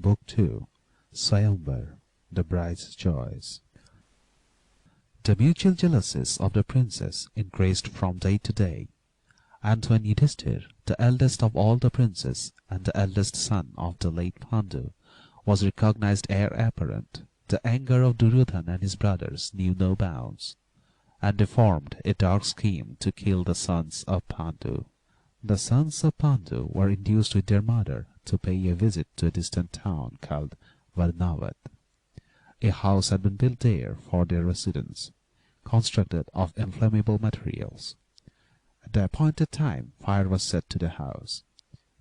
Book 2, Swayamvar, The Bride's Choice. The mutual jealousies of the princes increased from day to day, and when Yudhishthir, the eldest of all the princes and the eldest son of the late Pandu, was recognized heir apparent, the anger of Duryodhana and his brothers knew no bounds, and they formed a dark scheme to kill the sons of Pandu. The sons of Pandu were induced with their mother to pay a visit to a distant town called Varnavat. A house had been built there for their residence, constructed of inflammable materials. At the appointed time fire was set to the house,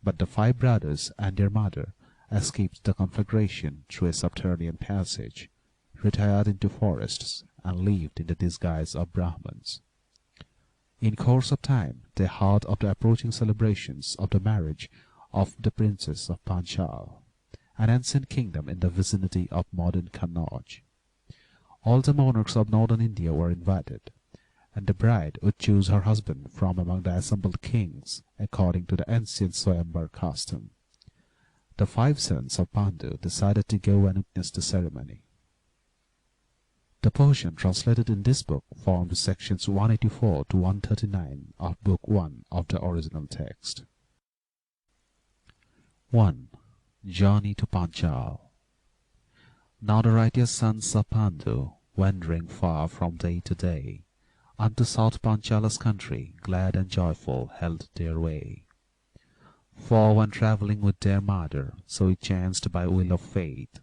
but the 5 brothers and their mother escaped the conflagration through a subterranean passage, retired into forests, and lived in the disguise of Brahmins. In course of time they heard of the approaching celebrations of the marriage of the princess of Banjal, an ancient kingdom in the vicinity of modern Kannauj. All the monarchs of northern India were invited, and the bride would choose her husband from among the assembled kings according to the ancient Swayamvar custom. The 5 sons of Pandu decided to go and witness the ceremony. The portion translated in this book formed sections 184 to 139 of Book 1 of the original text. 1. Journey to Banjal. Now the righteous sons of Pandu, wandering far from day to day, unto South Panchala's country, glad and joyful, held their way. For when travelling with their mother, so it chanced by will of fate,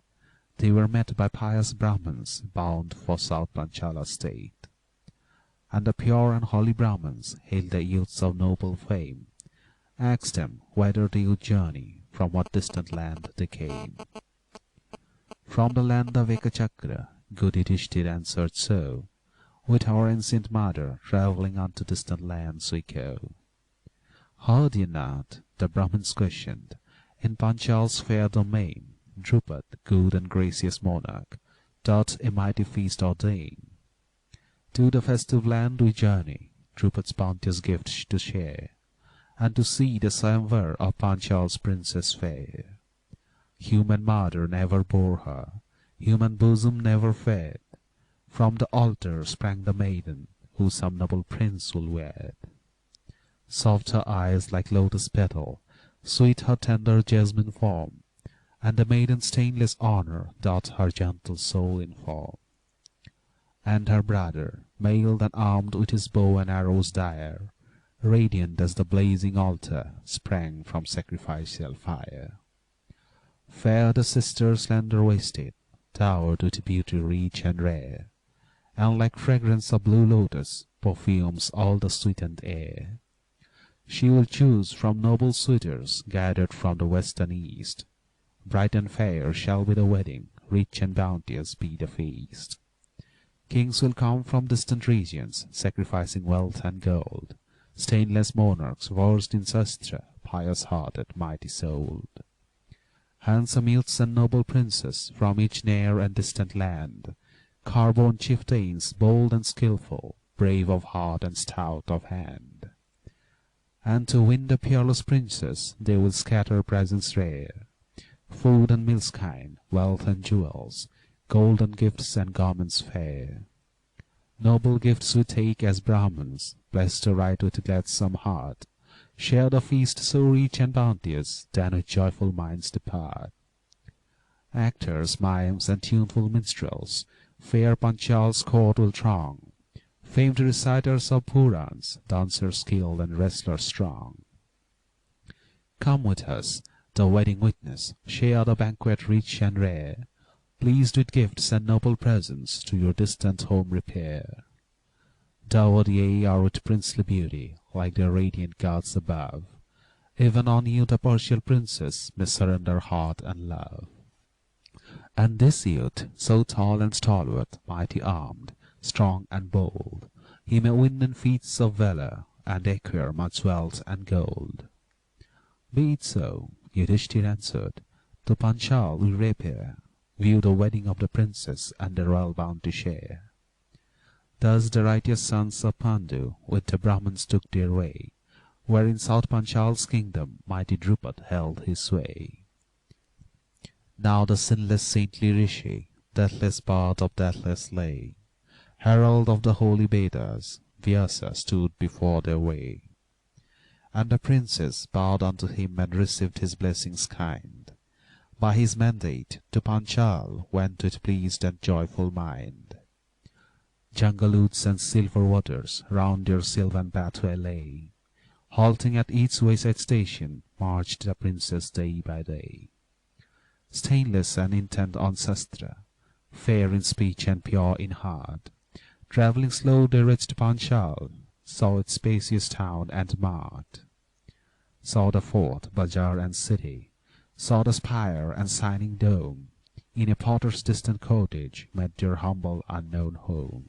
they were met by pious Brahmins bound for South Panchala state. And the pure and holy Brahmins hailed the youths of noble fame, asked them whither they would journey, from what distant land they came. From the land of Ekachakra, good Yudhishthir answered so, with our ancient mother travelling unto distant lands we go. Heard ye not, the Brahmins questioned, in Panchal's fair domain, Drupad, good and gracious monarch, doth a mighty feast ordain. To the festive land we journey, Drupad's bounteous gifts to share, and to see the Swayamvar of Panchal's princess fair. Human mother never bore her, human bosom never fed. From the altar sprang the maiden, who some noble prince will wed. Soft her eyes like lotus petal, sweet her tender jasmine form, and the maiden's stainless honour doth her gentle soul inform. And her brother, mailed and armed with his bow and arrows dire, radiant as the blazing altar, sprang from sacrificial fire. Fair the sister slender-waisted, towered with beauty rich and rare, and like fragrance of blue lotus, perfumes all the sweetened air. She will choose from noble suitors gathered from the west and east. Bright and fair shall be the wedding, rich and bounteous be the feast. Kings will come from distant regions, sacrificing wealth and gold. Stainless monarchs versed in Shastra, pious-hearted, mighty-souled. Handsome youths and noble princes from each near and distant land, car-born chieftains bold and skilful, brave of heart and stout of hand. And to win the peerless princess they will scatter presents rare, food and meals kind, wealth and jewels, golden gifts and garments fair. Noble gifts we take as Brahmins, blessed aright with gladsome heart, share the feast so rich and bounteous, then with joyful minds depart. Actors, mimes, and tuneful minstrels, fair Panchal's court will throng, famed reciters of Purans, dancers skilled and wrestlers strong. Come with us, the wedding witness, share the banquet rich and rare, pleased with gifts and noble presents, to your distant home repair. Dowered ye are with princely beauty, like the radiant gods above, even on you the partial princess may surrender heart and love. And this youth, so tall and stalwart, mighty armed, strong and bold, he may win in feats of valour, and acquire much wealth and gold. Be it so, Yudhishthir answered, to Panchal we repair, view the wedding of the princess and the royal bounty share. Thus the righteous sons of Pandu with the Brahmins took their way, where in South Panchal's kingdom mighty Drupad held his sway. Now the sinless saintly Rishi, deathless bard of deathless lay, herald of the holy Vedas, Vyasa stood before their way. And the princes bowed unto him and received his blessings kind. By his mandate to Panchal went with pleased and joyful mind. Jungle woods and silver waters round their sylvan pathway lay. Halting at each wayside station, marched the princes day by day. Stainless and intent on Shastra, fair in speech and pure in heart, travelling slow they reached Panchal, saw its spacious town and mart. Saw the fort, bazaar and city, saw the spire and shining dome. In a potter's distant cottage met their humble unknown home.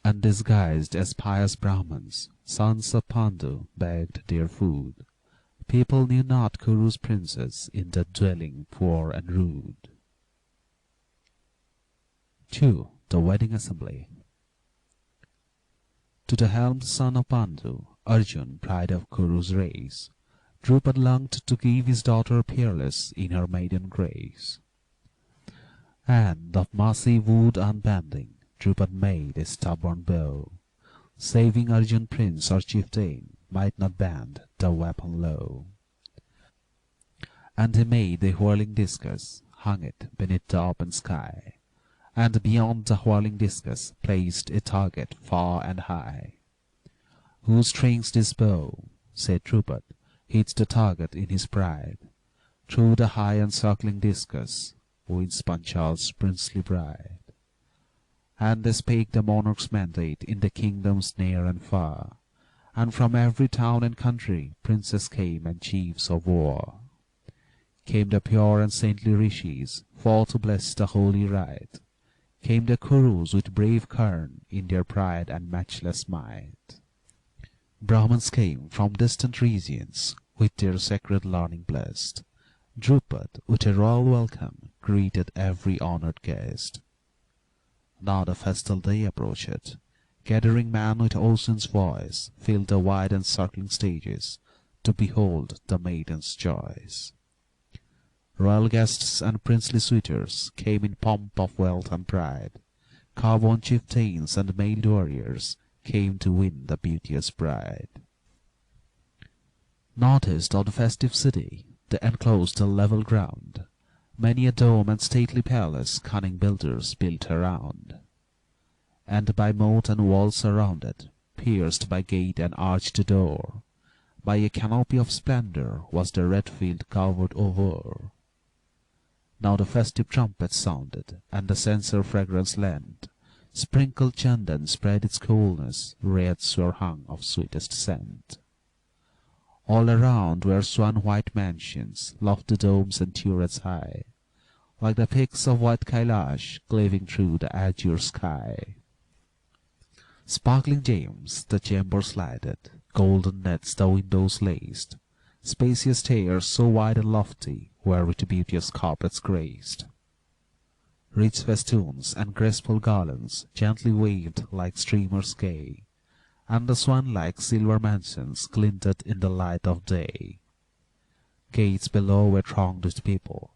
And disguised as pious Brahmins, sons of Pandu, begged their food. People knew not Kuru's princes in that dwelling poor and rude. 2. The Wedding Assembly. To the helmed son of Pandu, Arjun, pride of Kuru's race, Drupad longed to give his daughter peerless in her maiden grace. And of massive wood unbending, Drupad made a stubborn bow, saving Arjun prince or chieftain might not bend the weapon low. And he made a whirling discus, hung it beneath the open sky, and beyond the whirling discus placed a target far and high. Who strings this bow, said Drupad, hits the target in his pride. Through the high and circling discus wins Panchal's princely bride. And they spake the monarch's mandate in the kingdoms near and far, and from every town and country princes came and chiefs of war. Came the pure and saintly rishis, for to bless the holy rite. Came the Kurus with brave Karn in their pride and matchless might. Brahmins came from distant regions, with their sacred learning blessed. Drupad, with a royal welcome, greeted every honoured guest. Now the festal day approached. Gathering man with ocean's voice filled the wide and circling stages to behold the maiden's joys. Royal guests and princely suitors came in pomp of wealth and pride. Carborn chieftains and mailed warriors came to win the beauteous bride. Northeast of the festive city, they enclosed a level ground. Many a dome and stately palace cunning builders built around. And by moat and wall surrounded, pierced by gate and arched door, by a canopy of splendour was the red field covered over. Now the festive trumpet sounded, and the censer fragrance lent. Sprinkled chandan spread its coolness, wreaths were hung of sweetest scent. All around were swan-white mansions, lofty domes and turrets high, like the peaks of white Kailash cleaving through the azure sky. Sparkling gems the chambers lighted, golden nets the windows laced, spacious stairs so wide and lofty were with beauteous carpets graced. Rich festoons and graceful garlands gently waved like streamers gay, and the swan-like silver mansions glinted in the light of day. Gates below were thronged with people,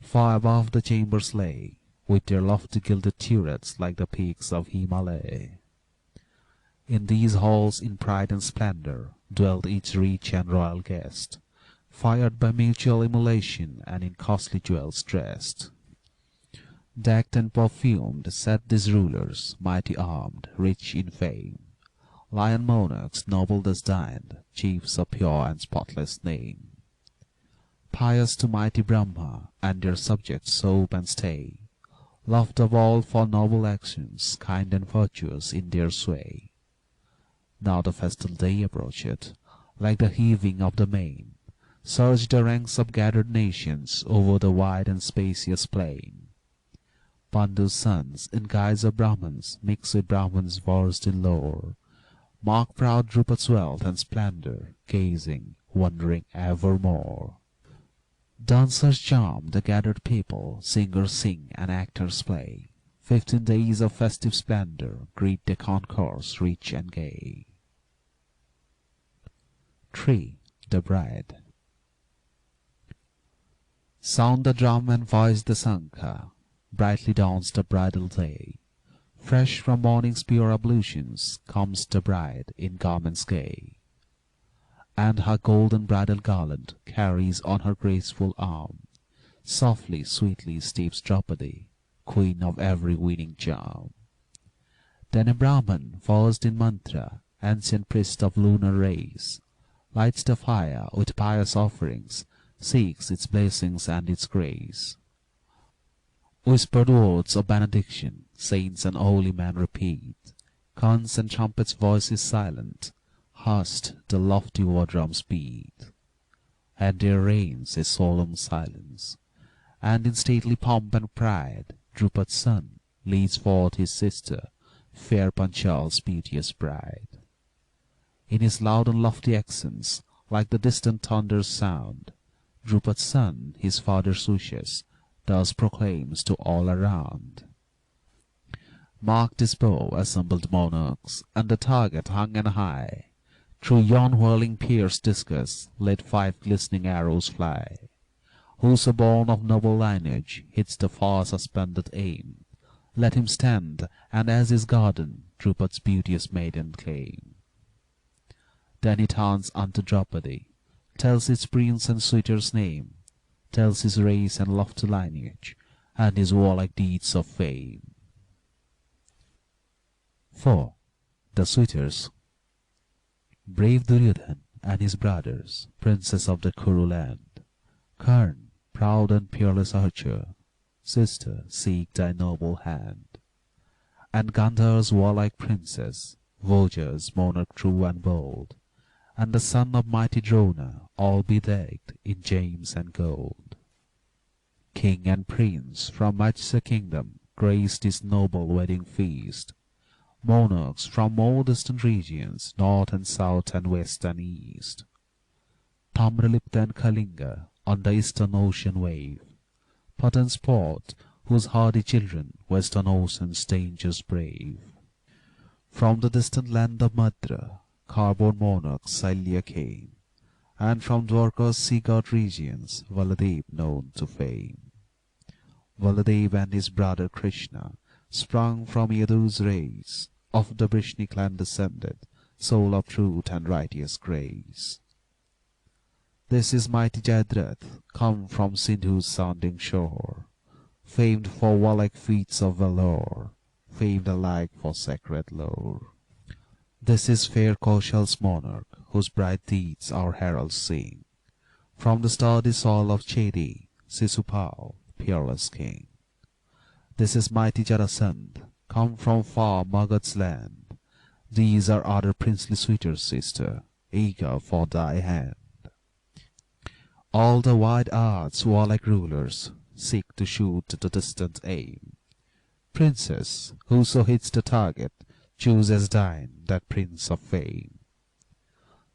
far above the chambers lay, with their lofty gilded turrets like the peaks of Himalaya. In these halls in pride and splendour dwelt each rich and royal guest, fired by mutual emulation and in costly jewels dressed. Decked and perfumed sat these rulers, mighty armed, rich in fame, lion monarchs noble destined, chiefs of pure and spotless name. Pious to mighty Brahma, and their subjects soap and stay, loved of all for noble actions, kind and virtuous in their sway. Now the festal day approached, like the heaving of the main, surged the ranks of gathered nations over the wide and spacious plain. Pandu's sons, in guise of Brahmins, mixed with Brahmins versed in lore, mark proud Drupad's wealth and splendour, gazing, wondering evermore. Dancers charm the gathered people, singers sing and actors play. 15 days of festive splendour greet the concourse rich and gay. 3. The Bride. Sound the drum and voice the sankha, brightly dawns the bridal day. Fresh from morning's pure ablutions comes the bride in garments gay, and her golden bridal garland carries on her graceful arm. Softly, sweetly steps Draupadi, queen of every winning charm. Then a Brahman, versed in mantra, ancient priest of lunar race, lights the fire with pious offerings, seeks its blessings and its grace. Whispered words of benediction, saints and holy men repeat. Conch and trumpet's voice is silent, hushed the lofty war drum's beat. And there reigns a solemn silence, and in stately pomp and pride, Drupad's son leads forth his sister, fair Panchal's beauteous bride. In his loud and lofty accents, like the distant thunder's sound, Drupad's son his father's wishes thus proclaims to all around. Mark this bow, assembled monarchs, and the target hung and high. Through yon whirling pierced discus let 5 glistening arrows fly. Whoso born of noble lineage hits the far suspended aim, let him stand, and as his garden Drupad's beauteous maiden claim. Then he turns unto Draupadi, tells his prince and suitor's name, tells his race and lofty lineage, and his warlike deeds of fame. 4. The Suitors. Brave Duryodhan and his brothers, princes of the Kuru land, Karn, proud and peerless archer, sister, seek thy noble hand. And Gandhar's warlike princess, Voja's monarch true and bold, and the son of mighty Drona, all bedecked in gems and gold. King and prince from Matsya kingdom graced his noble wedding feast. Monarchs from more distant regions, north and south and west and east. Tamralipta and Kalinga on the eastern ocean wave, Patan's port, whose hardy children western ocean's dangers brave. From the distant land of Madra, car-born monarch Salya came, and from Dwarka's sea-god regions Valadev known to fame. Valadev and his brother Krishna sprung from Yadu's race, of the Brishni clan descended, soul of truth and righteous grace. This is mighty Jayadratha, come from Sindhu's sounding shore, famed for warlike feats of valour, famed alike for sacred lore. This is fair Kaushal's monarch, whose bright deeds our heralds sing, from the sturdy soil of Chedi, Sisupal, peerless king. This is mighty Jarasandh, come from far Magad's land. These are other princely suitors, sister, eager for thy hand. All the wide earth's warlike rulers seek to shoot the distant aim. Princess, whoso hits the target, choose as thine that prince of fame.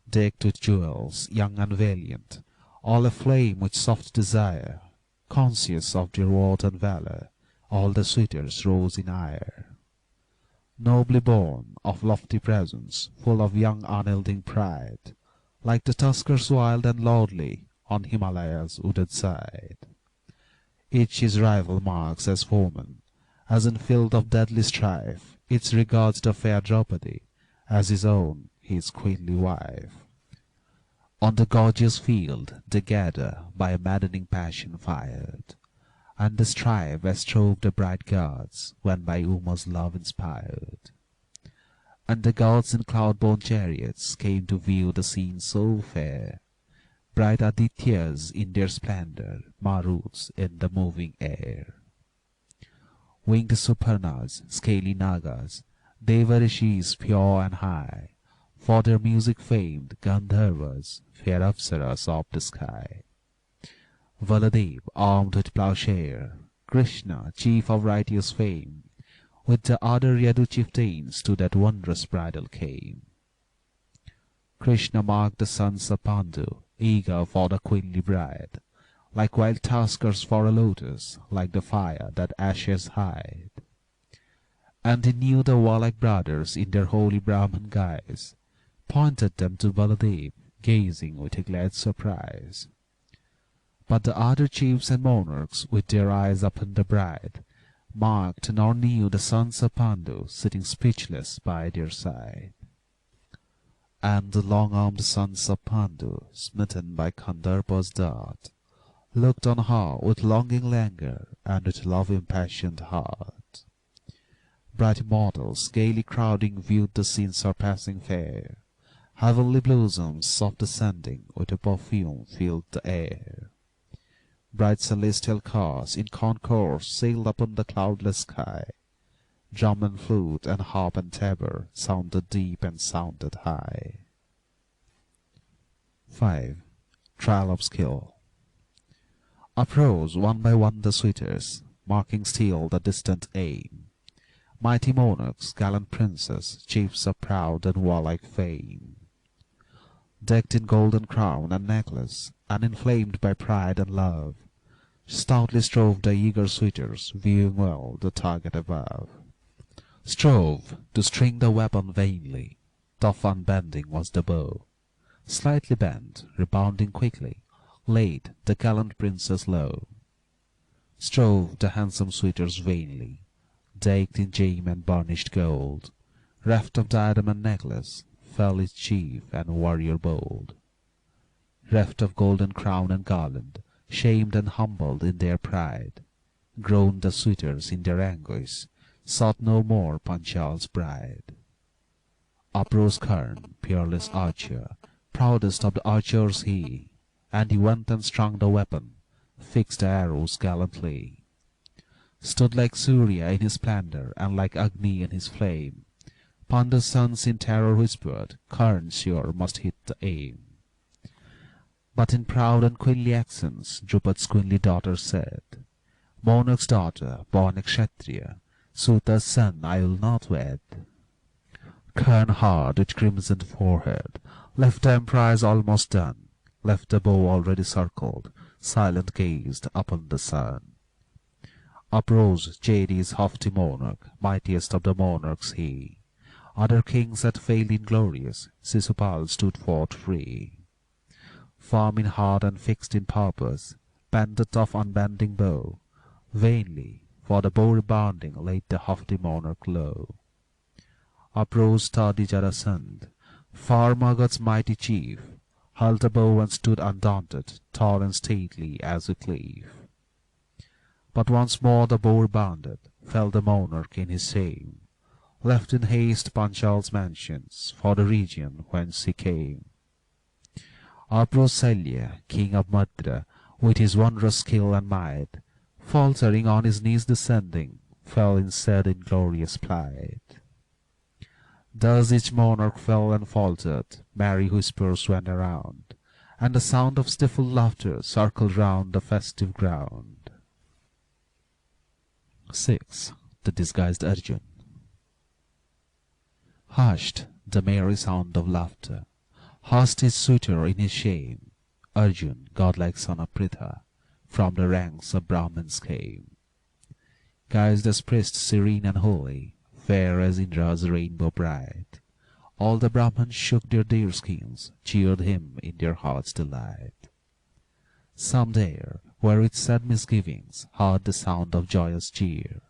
Decked with jewels, young and valiant, all aflame with soft desire, conscious of their worth and valor, all the suitors rose in ire. Nobly born, of lofty presence, full of young unyielding pride, like the tuskers wild and lordly on Himalaya's wooded side. Each his rival marks as foeman, as in field of deadly strife, each regards the fair Draupadi as his own, his queenly wife. On the gorgeous field they gather, by a maddening passion fired, and they strive as strove the bright gods, when by Uma's love inspired. And the gods in cloud-borne chariots came to view the scene so fair, bright Adityas in their splendor, Maruts in the moving air. Winged Suparnas, scaly Nagas, Devarishis pure and high, for their music famed Gandharvas, fair Apsaras of the sky. Valadev, armed with plowshare, Krishna, chief of righteous fame, with the other Yadu chieftains to that wondrous bridal came. Krishna marked the sons of Pandu, eager for the queenly bride, like wild tuskers for a lotus, like the fire that ashes hide. And he knew the warlike brothers in their holy Brahman guise, pointed them to Baladev, gazing with a glad surprise. But the other chiefs and monarchs, with their eyes upon the bride, marked nor knew the sons of Pandu sitting speechless by their side. And the long-armed sons of Pandu, smitten by Kandharpa's dart, looked on her with longing languor and with love-impassioned heart. Bright immortals, gaily crowding, viewed the scene surpassing fair. Heavenly blossoms, soft descending, with a perfume filled the air. Bright celestial cars in concourse sailed upon the cloudless sky. Drum and flute and harp and tabor sounded deep and sounded high. 5. Trial of skill. Uprose one by one the suitors, marking still the distant aim. Mighty monarchs, gallant princes, chiefs of proud and warlike fame. Decked in golden crown and necklace, and inflamed by pride and love, stoutly strove the eager suitors, viewing well the target above. Strove to string the weapon vainly, tough unbending was the bow. Slightly bent, rebounding quickly, laid the gallant princess low. Strove the handsome suitors vainly, decked in gem and burnished gold, reft of diadem and necklace, fell each chief and warrior bold. Reft of golden crown and garland, shamed and humbled in their pride, groaned the suitors in their anguish, sought no more Panchal's bride. Uprose Karn, peerless archer, proudest of the archers he, and he went and strung the weapon, fixed the arrows gallantly. Stood like Surya in his splendor, and like Agni in his flame. Pandu's sons in terror whispered, Karn sure must hit the aim. But in proud and queenly accents, Drupad's queenly daughter said, Monarch's daughter, born a Kshatriya, Suta's son I will not wed. Karn hard with crimsoned forehead, left the emprise almost done, left the bow already circled, silent gazed upon the sun. Uprose Jadi's haughty monarch, mightiest of the monarchs he. Other kings had failed inglorious, Sisupal stood forth free. Firm in heart and fixed in purpose, bent the tough unbending bow, vainly, for the bow rebounding, laid the haughty monarch low. Uprose sturdy Jarasandh, far Magad's mighty chief, hurled the bow and stood undaunted, tall and stately as a cliff. But once more the bow rebounded, fell the monarch in his shame, left in haste Panchal's mansions, for the region whence he came. Uprose Salya, king of Madra, with his wondrous skill and might, faltering on his knees descending, fell in sad inglorious plight. Thus each monarch fell and faltered, merry whispers went around, and the sound of stifled laughter circled round the festive ground. 6. The Disguised Arjun. Hushed the merry sound of laughter, hushed his suitor in his shame, Arjun, godlike son of Pritha, from the ranks of Brahmins came. Guised as priest serene and holy, fair as Indra's rainbow bright, all the Brahmins shook their deerskins, cheered him in their heart's delight. Some there, where with sad misgivings, heard the sound of joyous cheer,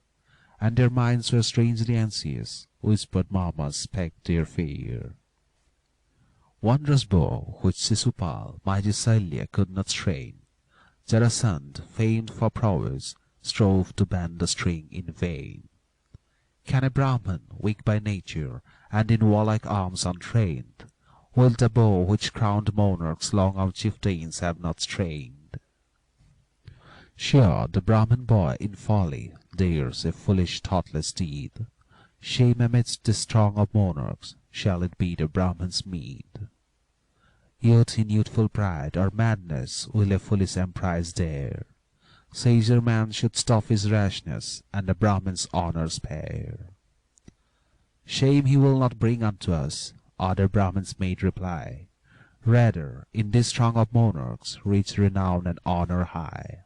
and their minds were strangely anxious, whispered murmurs spake their fear. Wondrous bow, which Sisupal, mighty Salya, could not strain, Jarasandh, famed for prowess, strove to bend the string in vain. Can a Brahman, weak by nature, and in warlike arms untrained, wield a bow which crowned monarchs long-armed chieftains have not strained? Sure, the Brahman boy in folly dares a foolish thoughtless deed. Shame amidst the throng of monarchs, shall it be the Brahman's meed? Youth in youthful pride or madness will a foolish emprise dare. Sager man should stop his rashness, and the Brahman's honours spare. Shame he will not bring unto us, other Brahmins made reply. Rather, in this throng of monarchs, reach renown and honour high.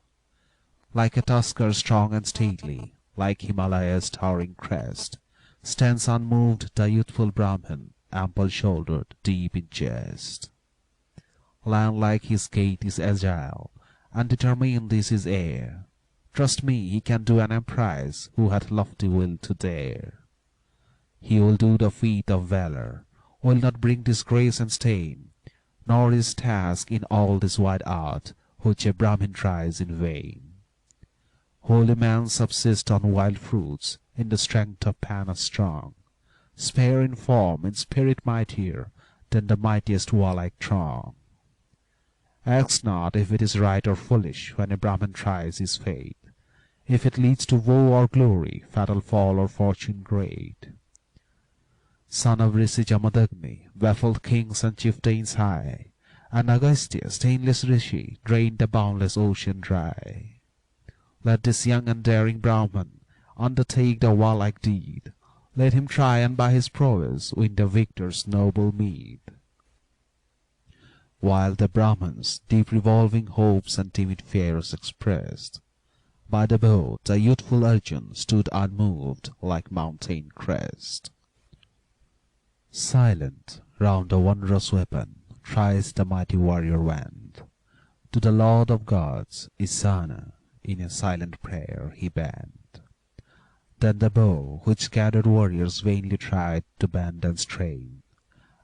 Like a tusker strong and stately, like Himalaya's towering crest, stands unmoved the youthful Brahman, ample-shouldered, deep in chest. Lion-like his gait is agile, and determined is his heir. Trust me, he can do an emprise, who hath lofty will to dare. He will do the feat of valour, will not bring disgrace and stain, nor is task in all this wide art, which a Brahmin tries in vain. Holy men subsist on wild fruits, in the strength of Pana strong, spare in form, in spirit mightier than the mightiest warlike throng. Ask not if it is right or foolish when a Brahmin tries his fate, if it leads to woe or glory, fatal fall or fortune great. Son of Rishi Jamadagni, baffled kings and chieftains high, and Agastya, stainless Rishi, drained the boundless ocean dry. Let this young and daring Brahman undertake the warlike deed. Let him try and by his prowess win the victor's noble meed. While the Brahmans deep revolving hopes and timid fears expressed, by the bow the youthful Arjun stood unmoved like mountain crest. Silent round the wondrous weapon thrice the mighty warrior went. To the Lord of gods, Isana, in a silent prayer he bent. Then the bow, which gathered warriors vainly tried to bend and strain,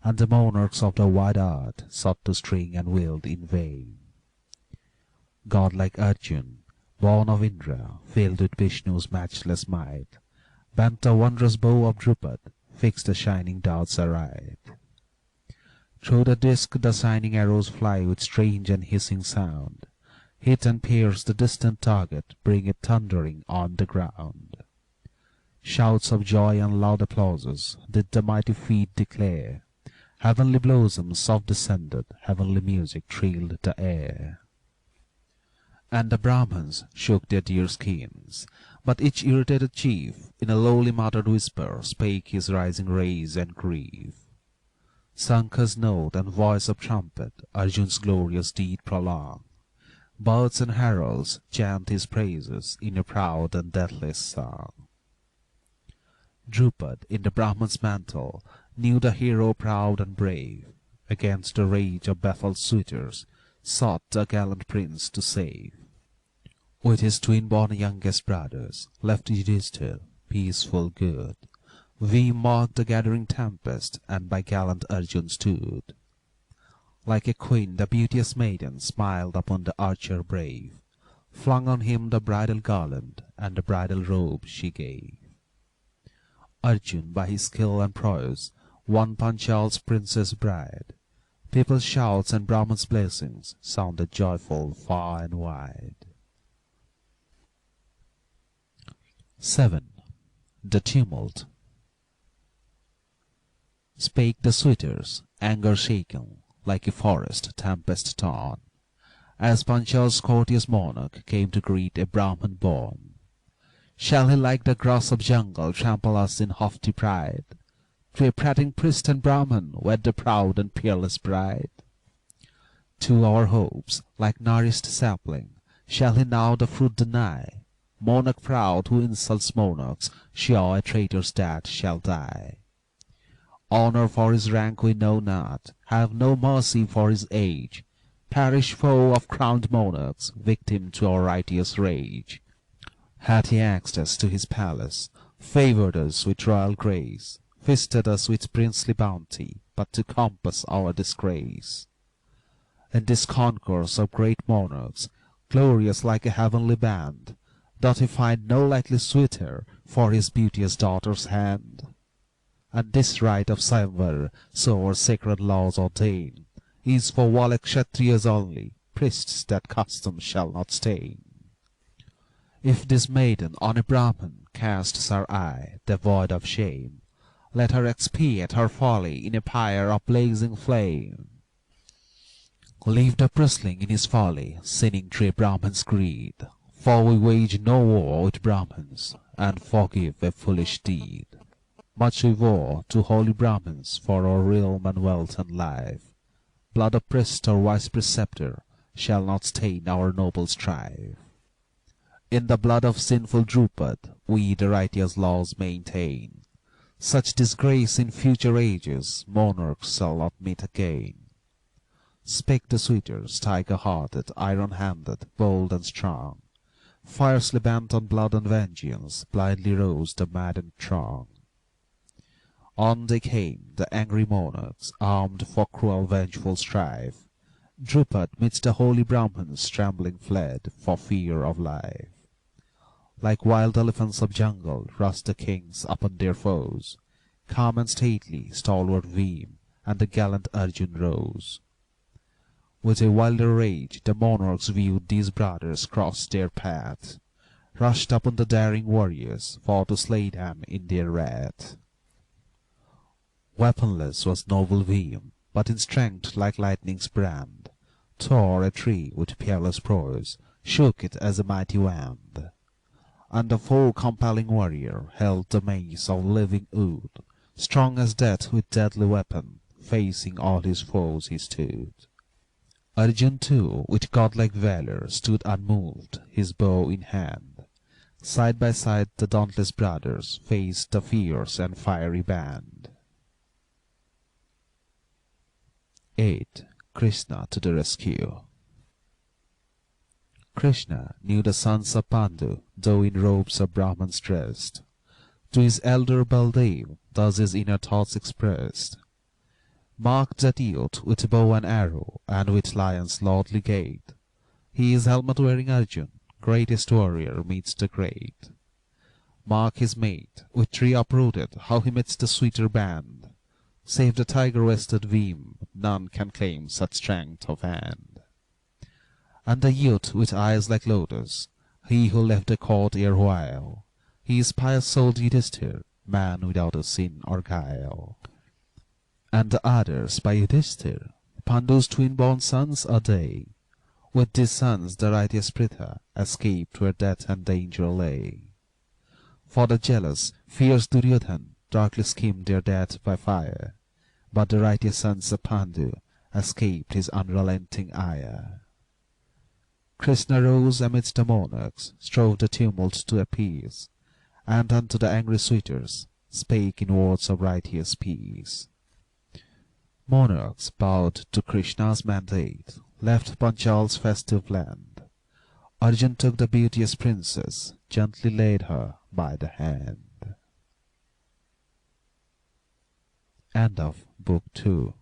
and the monarchs of the wide earth sought to string and wield in vain. God-like Arjun, born of Indra, filled with Vishnu's matchless might, bent the wondrous bow of Drupad, fixed the shining darts aright. Through the disk the shining arrows fly with strange and hissing sound, hit and pierce the distant target, bring it thundering on the ground. Shouts of joy and loud applauses did the mighty feat declare. Heavenly blossoms soft descended, heavenly music thrilled the air. And the Brahmans shook their deer skins, but each irritated chief, in a lowly muttered whisper, spake his rising rage and grief. Shankha's note and voice of trumpet Arjun's glorious deed prolong. Birds and heralds chant his praises in a proud and deathless song. Drupad, in the Brahman's mantle, knew the hero proud and brave, against the rage of baffled suitors, sought the gallant prince to save. With his twin-born youngest brothers, left Yudhishthir, peaceful good, we marked the gathering tempest, and by gallant Arjun stood. Like a queen the beauteous maiden smiled upon the archer brave, flung on him the bridal garland, and the bridal robe she gave. Arjun, by his skill and prowess, won Panchal's princess bride. People's shouts and Brahmans' blessings sounded joyful far and wide. 7. The Tumult. Spake the suitors, anger shaken, like a forest tempest torn, as Panchal's courteous monarch came to greet a Brahman born. Shall he like the grass of jungle trample us in haughty pride? To a prating priest and Brahman wed the proud and peerless bride? To our hopes, like nourished sapling, shall he now the fruit deny? Monarch proud who insults monarchs, sure a traitor's death shall die. Honour for his rank we know not, have no mercy for his age. Perish foe of crowned monarchs, victim to our righteous rage. Had he access to his palace, favoured us with royal grace, feasted us with princely bounty, but to compass our disgrace. In this concourse of great monarchs, glorious like a heavenly band, doth he find no likely suitor for his beauteous daughter's hand? And this rite of Samvar, so our sacred laws ordain, is for warlike Kshatriyas only, priests that custom shall not stain. If this maiden on a Brahman casts her eye, devoid of shame, let her expiate her folly in a pyre of blazing flame. Leave the priestling in his folly, sinning through a Brahman's greed, for we wage no war with Brahmans, and forgive a foolish deed. Much we vow to holy Brahmins for our realm and wealth and life. Blood of priest or wise preceptor shall not stain our noble strife. In the blood of sinful Drupad we the righteous laws maintain. Such disgrace in future ages monarchs shall not meet again. Spake the suitors, tiger-hearted, iron-handed, bold and strong. Fiercely bent on blood and vengeance, blindly rose the maddened throng. On they came, the angry monarchs, armed for cruel vengeful strife. Drupad midst the holy Brahmins trembling fled for fear of life. Like wild elephants of jungle rushed the kings upon their foes. Calm and stately, stalwart Bhim and the gallant Arjun rose. With a wilder rage the monarchs viewed these brothers cross their path, rushed upon the daring warriors for to slay them in their wrath. Weaponless was noble Bhim, but in strength like lightning's brand, tore a tree with peerless prowess, shook it as a mighty wand. And the foe-compelling warrior held the mace of living wood, strong as death with deadly weapon, facing all his foes he stood. Arjun too, with godlike valor, stood unmoved, his bow in hand. Side by side the dauntless brothers faced the fierce and fiery band. 8. Krishna to the rescue. Krishna knew the sons of Pandu, though in robes of Brahmans dressed. To his elder Baldev thus his inner thoughts expressed. Mark that youth with bow and arrow, and with lion's lordly gait. He is helmet-wearing Arjun, greatest warrior meets the great. Mark his mate, with tree uprooted, how he meets the sweeter band. Save the tiger-vested Bhim, none can claim such strength of hand. And the youth with eyes like lotus, he who left the court erewhile, he is pious-souled Yudhishthir, man without a sin or guile. And the others by Yudhishthir, Pandu's twin-born sons are they. With these sons the righteous Pritha escaped where death and danger lay. For the jealous, fierce Duryodhan darkly schemed their death by fire, but the righteous sons of Pandu escaped his unrelenting ire. Krishna rose amidst the monarchs, strove the tumult to appease, and unto the angry suitors spake in words of righteous peace. Monarchs bowed to Krishna's mandate, left Banjal's festive land. Arjun took the beauteous princess, gently laid her by the hand. End of Book 2.